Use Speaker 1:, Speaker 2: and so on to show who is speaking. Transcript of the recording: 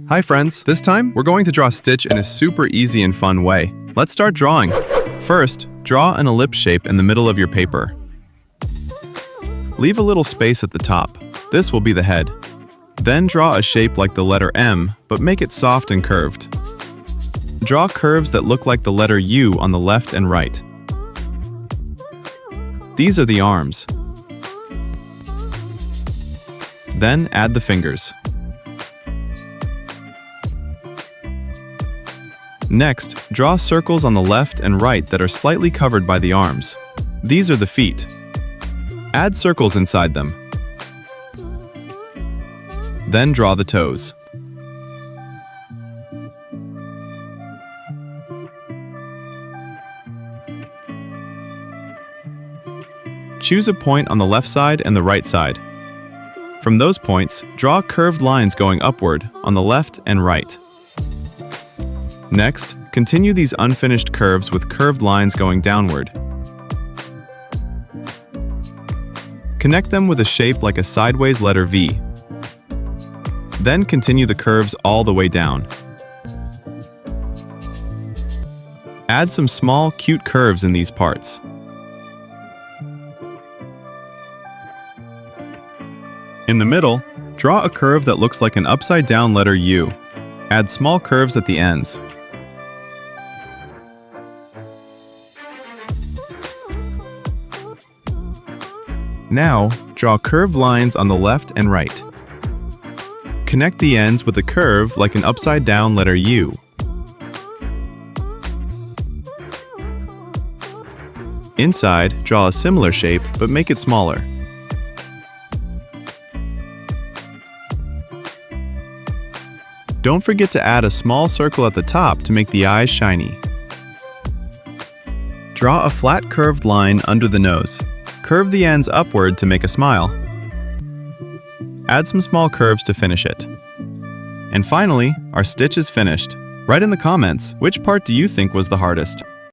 Speaker 1: Hi friends, this time we're going to draw Stitch in a super easy and fun way. Let's start drawing. First, draw an ellipse shape in the middle of your paper. Leave a little space at the top. This will be the head. Then draw a shape like the letter M, but make it soft and curved. Draw curves that look like the letter U on the left and right. These are the arms. Then add the fingers. Next, draw circles on the left and right that are slightly covered by the arms. These are the feet. Add circles inside them. Then draw the toes. Choose a point on the left side and the right side. From those points, draw curved lines going upward on the left and right. Next, continue these unfinished curves with curved lines going downward. Connect them with a shape like a sideways letter V. Then continue the curves all the way down. Add some small, cute curves in these parts. In the middle, draw a curve that looks like an upside-down letter U. Add small curves at the ends. Now, draw curved lines on the left and right. Connect the ends with a curve like an upside-down letter U. Inside, draw a similar shape, but make it smaller. Don't forget to add a small circle at the top to make the eyes shiny. Draw a flat curved line under the nose. Curve the ends upward to make a smile. Add some small curves to finish it. And finally, our Stitch is finished. Write in the comments, which part do you think was the hardest?